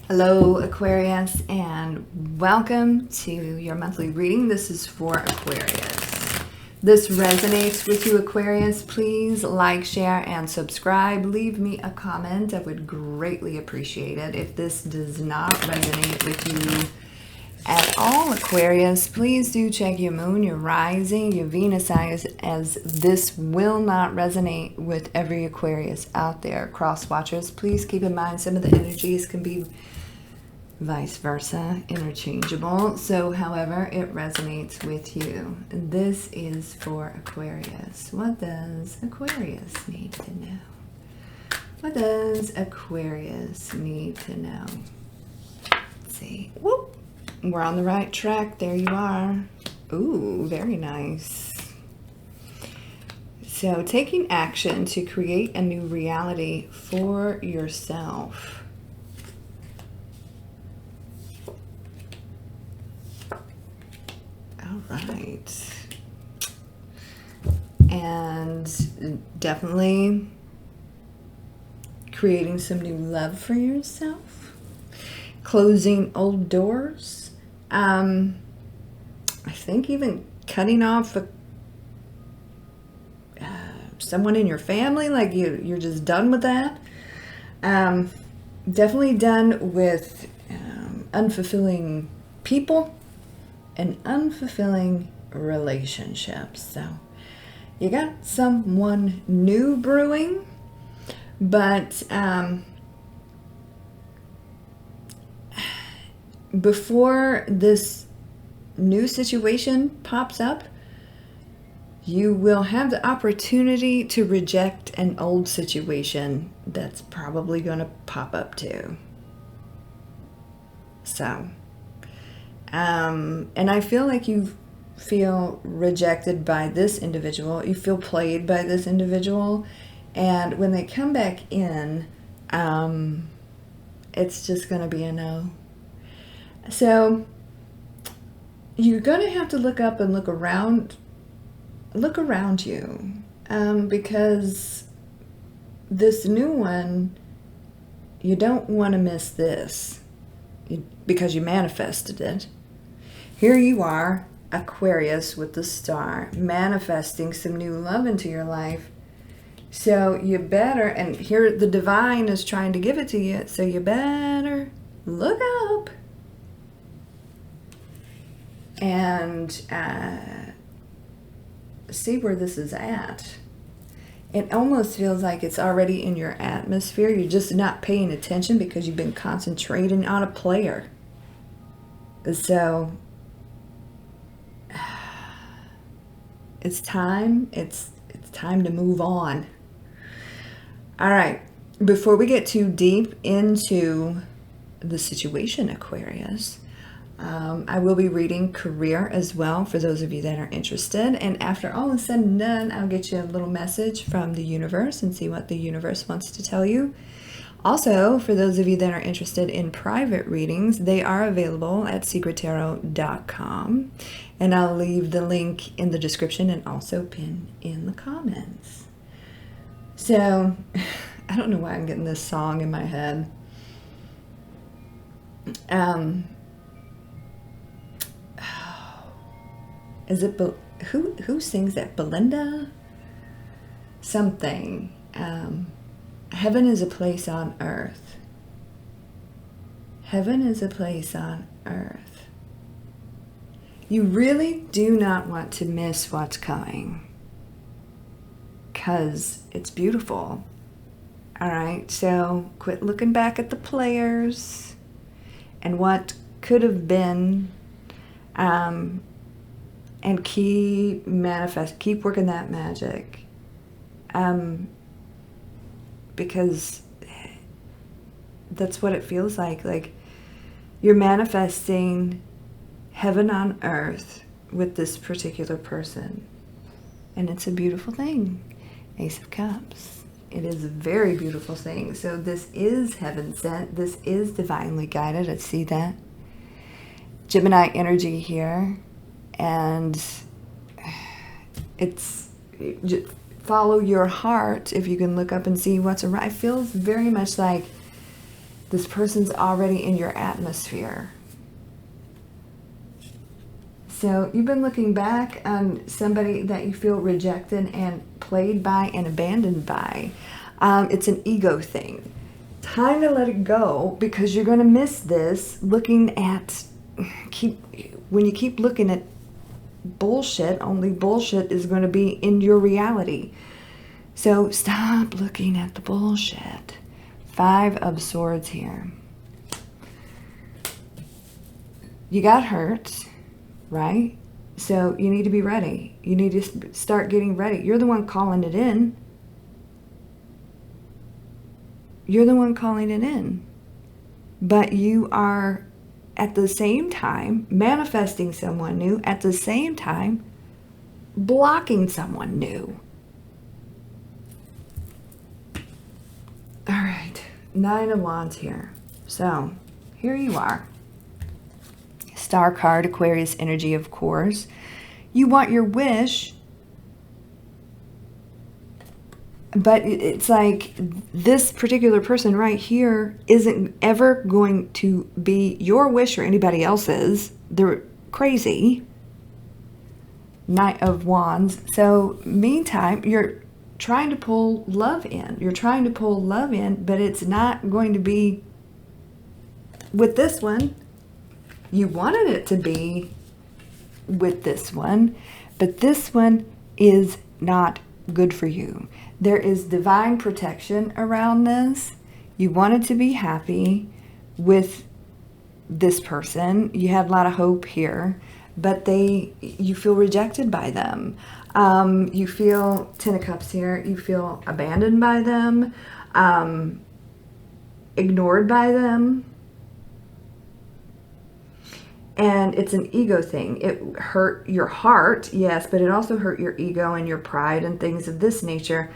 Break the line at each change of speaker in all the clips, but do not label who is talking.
Hello, Aquarius, and welcome to your monthly reading. This is for Aquarius. This resonates with you, Aquarius. Please like, share, and subscribe. Leave me a comment. I would greatly appreciate it. If this does not resonate with you at all, Aquarius, please do check your moon, your rising, your Venus eyes, as this will not resonate with every Aquarius out there. Cross watchers, please keep in mind some of the energies can be vice versa, interchangeable. So however it resonates with you. This is for Aquarius. What does Aquarius need to know? What does Aquarius need to know? Let's see. Whoop. We're on the right track. There you are. Ooh, very nice. So taking action to create a new reality for yourself. All right. And definitely creating some new love for yourself. Closing old doors. I think even cutting off someone in your family, like you're just done with that. Definitely done with unfulfilling people and unfulfilling relationships. So you got someone new brewing, but before this new situation pops up, you will have the opportunity to reject an old situation that's probably going to pop up too. So, and I feel like you feel rejected by this individual. You feel played by this individual. And when they come back in, it's just going to be a no. So you're going to have to look up and look around you, because this new one, you don't want to miss this because you manifested it. Here you are, Aquarius with the star, manifesting some new love into your life. So you better, and here the divine is trying to give it to you, so you better look up and see where this is at. It almost feels like it's already in your atmosphere. You're just not paying attention because you've been concentrating on a player. So it's time. It's time to move on. All right. Before we get too deep into the situation, Aquarius, I will be reading career as well for those of you that are interested. And after all is said and done, I'll get you a little message from the universe and see what the universe wants to tell you. Also, for those of you that are interested in private readings, they are available at secrettarot.com. And I'll leave the link in the description and also pin in the comments. So, I don't know why I'm getting this song in my head. Is it who sings that? Belinda? Something. Heaven is a place on earth. Heaven is a place on earth. You really do not want to miss what's coming, because it's beautiful. All right, so quit looking back at the players and what could have been, and keep working that magic, because that's what it feels like. Like you're manifesting heaven on earth with this particular person, and it's a beautiful thing. Ace of Cups. It is a very beautiful thing. So this is heaven sent. This is divinely guided. I see that. Gemini energy here. And it's just follow your heart. If you can look up and see what's around. It feels very much like This person's already in your atmosphere. So you've been looking back on somebody that you feel rejected and played by and abandoned by. It's an ego thing. Time to let it go, because you're going to miss this looking at, when you keep looking at bullshit, only bullshit is going to be in your reality. So stop looking at the bullshit. 5 of Swords here. You got hurt, right? So you need to be ready. You need to start getting ready. You're the one calling it in. You're the one calling it in. But you are at the same time manifesting someone new, at the same time blocking someone new. All right, 9 of Wands here. So here you are. Star card, Aquarius energy, of course. You want your wish, but it's like this particular person right here isn't ever going to be your wish or anybody else's. They're crazy. Knight of Wands. So meantime, you're trying to pull love in. You're trying to pull love in, but it's not going to be with this one. You wanted it to be with this one, but this one is not good for you. There is divine protection around this. You wanted to be happy with this person. You had a lot of hope here, but you feel rejected by them. You feel 10 of Cups here. You feel abandoned by them, ignored by them. And it's an ego thing. It hurt your heart, yes, but it also hurt your ego and your pride and things of this nature.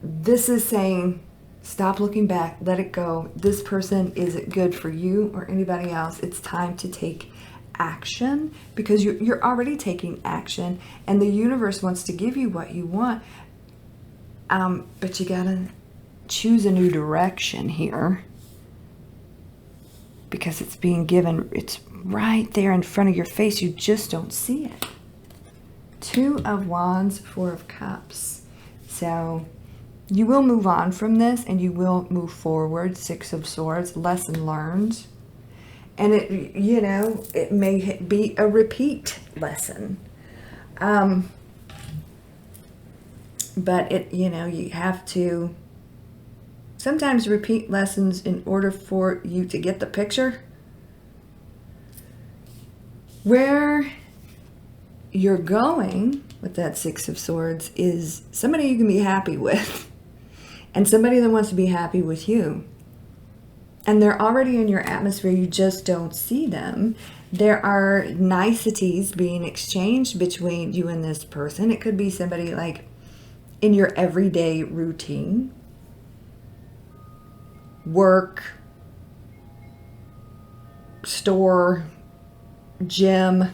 This is saying, stop looking back, let it go. This person isn't good for you or anybody else. It's time to take action, because you're already taking action, and the universe wants to give you what you want. But you gotta choose a new direction here, because it's being given. It's right there in front of your face. You just don't see it. 2 of Wands, 4 of Cups. So you will move on from this and you will move forward. 6 of Swords, lesson learned. And it may be a repeat lesson. But you have to sometimes repeat lessons in order for you to get the picture. Where you're going with that 6 of Swords is somebody you can be happy with, and somebody that wants to be happy with you. And they're already in your atmosphere, you just don't see them. There are niceties being exchanged between you and this person. It could be somebody like in your everyday routine, work, store, gym,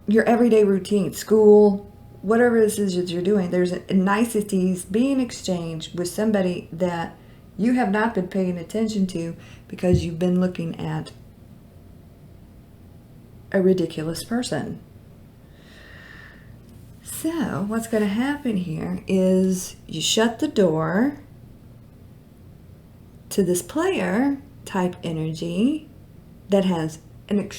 your everyday routine, school, whatever this is that you're doing. There's niceties being exchanged with somebody that you have not been paying attention to because you've been looking at a ridiculous person. So what's going to happen here is you shut the door to this player type energy that has an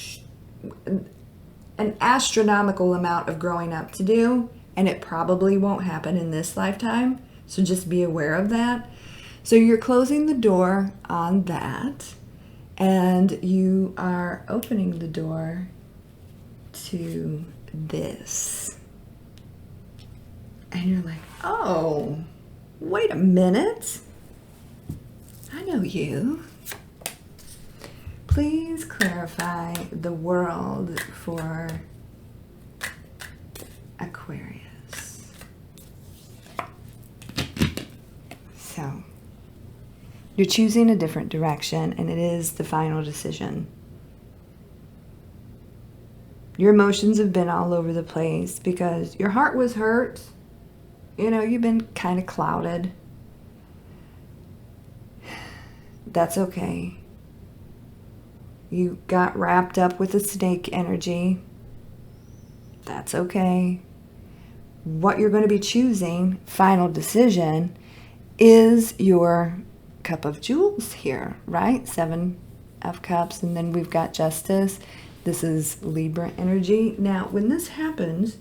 astronomical amount of growing up to do, and it probably won't happen in this lifetime. So just be aware of that. So you're closing the door on that, and you are opening the door to this. And you're like, oh, wait a minute. I know you. Please clarify the world for Aquarius. So, you're choosing a different direction, and it is the final decision. Your emotions have been all over the place because your heart was hurt. You've been kind of clouded. That's okay. You got wrapped up with the snake energy. That's okay. What you're going to be choosing, final decision, is your Cup of Jewels here, right? 7 of Cups, and then we've got Justice. This is Libra energy. Now, when this happens,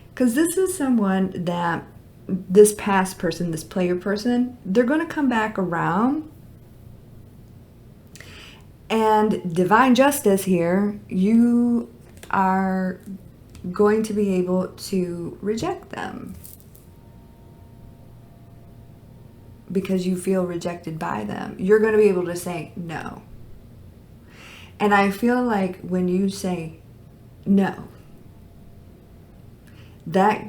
because this is someone that this past person, this player person, they're going to come back around. And divine justice here, you are going to be able to reject them because you feel rejected by them. You're going to be able to say no. And I feel like when you say no, that's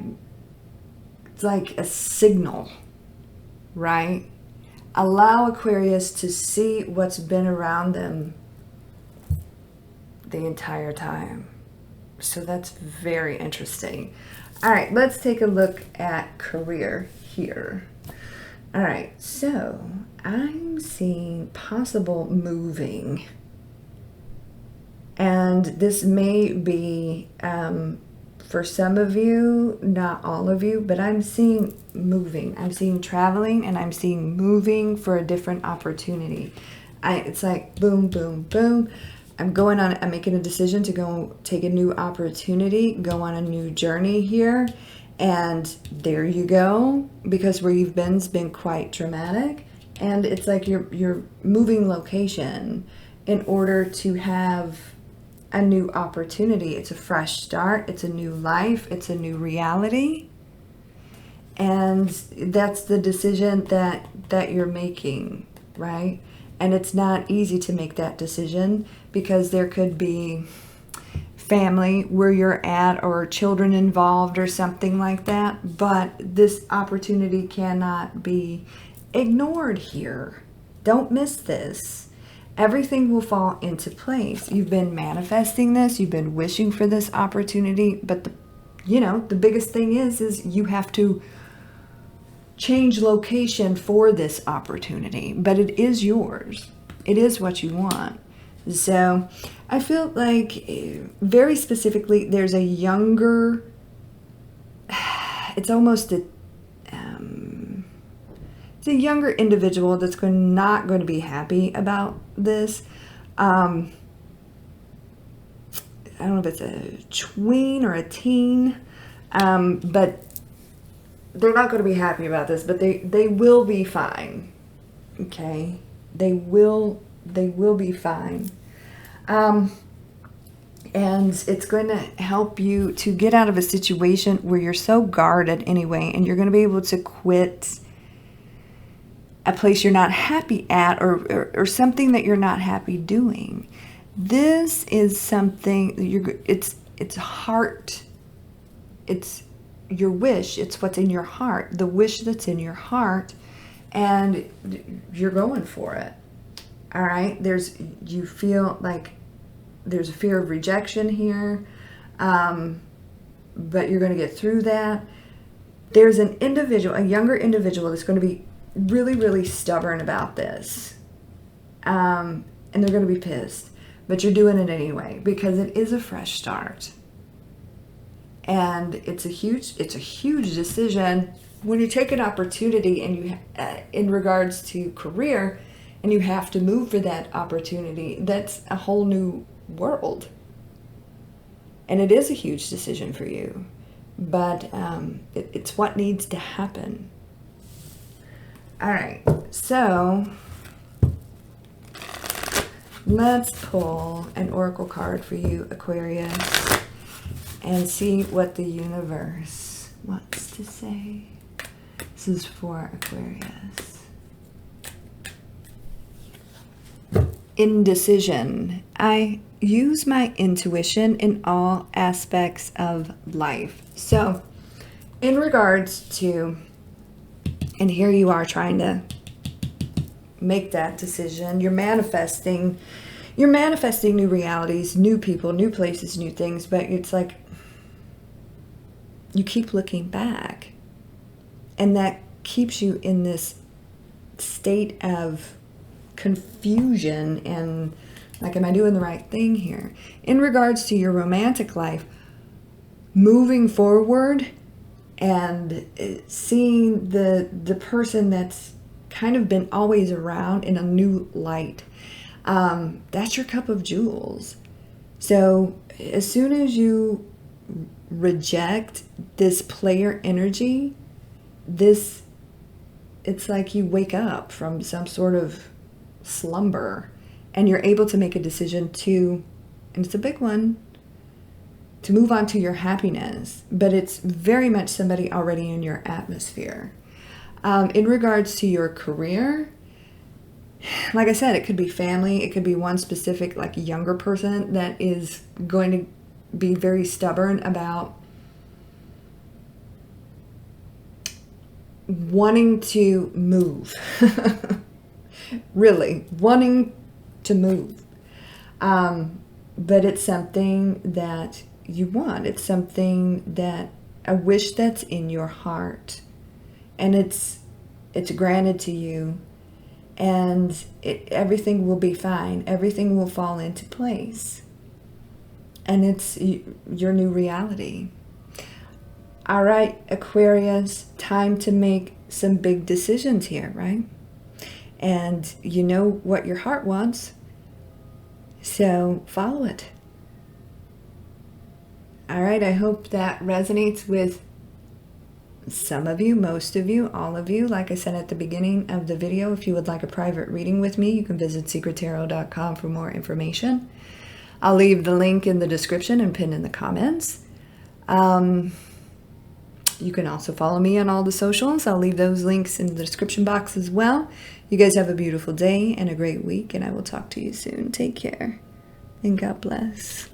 like a signal, right? Allow Aquarius to see what's been around them the entire time. So that's very interesting. All right, let's take a look at career here. All right, so I'm seeing possible moving. And this may be, for some of you, not all of you, but I'm seeing moving. I'm seeing traveling, and I'm seeing moving for a different opportunity. It's like boom, boom, boom. I'm making a decision to go take a new opportunity, go on a new journey here. And there you go, because where you've been's been quite dramatic. And it's like you're moving location in order to have a new opportunity. It's a fresh start. It's a new life. It's a new reality. And that's the decision that you're making, right? And it's not easy to make that decision because there could be family where you're at or children involved or something like that. But this opportunity cannot be ignored here. Don't miss this. Everything will fall into place. You've been manifesting this. You've been wishing for this opportunity. But the biggest thing is you have to change location for this opportunity. But it is yours. It is what you want. So I feel like very specifically there's a younger, it's almost it's a younger individual that's not going to be happy about this. I don't know if it's a tween or a teen, but they're not going to be happy about this, but they will be fine. Okay? They will be fine. And it's going to help you to get out of a situation where you're so guarded anyway, and you're going to be able to quit a place you're not happy at or something that you're not happy doing. This is something it's heart. It's your wish. It's what's in your heart. The wish that's in your heart, and you're going for it. All right. You feel like there's a fear of rejection here, but you're going to get through that. There's an individual, a younger individual that's going to be really, really stubborn about this. And they're going to be pissed, but you're doing it anyway because it is a fresh start. And it's a huge decision when you take an opportunity and you, in regards to career, and you have to move for that opportunity. That's a whole new world. And it is a huge decision for you. But it's what needs to happen. All right. So let's pull an oracle card for you, Aquarius, and see what the universe wants to say. This is for Aquarius. Indecision. I use my intuition in all aspects of life. So, in regards to, and here you are trying to make that decision. You're manifesting new realities, new people, new places, new things, but it's like you keep looking back. And that keeps you in this state of confusion and like, am I doing the right thing here? In regards to your romantic life, moving forward and seeing the person that's kind of been always around in a new light. That's your cup of jewels. So as soon as you reject this player energy, it's like you wake up from some sort of slumber and you're able to make a decision to, and it's a big one, to move on to your happiness. But it's very much somebody already in your atmosphere. In regards to your career, like I said, it could be family. It could be one specific, like, younger person that is going to be very stubborn about wanting to move. Really, wanting to move. But it's something that you want. It's something that, a wish that's in your heart. And it's granted to you. And everything will be fine. Everything will fall into place. And it's your new reality. All right, Aquarius, time to make some big decisions here, right? And you know what your heart wants, so follow it. All right, I hope that resonates with some of you, most of you, all of you. Like I said at the beginning of the video, if you would like a private reading with me, you can visit secrettarot.com for more information. I'll leave the link in the description and pin in the comments. You can also follow me on all the socials. I'll leave those links in the description box as well. You guys have a beautiful day and a great week, and I will talk to you soon. Take care, and God bless.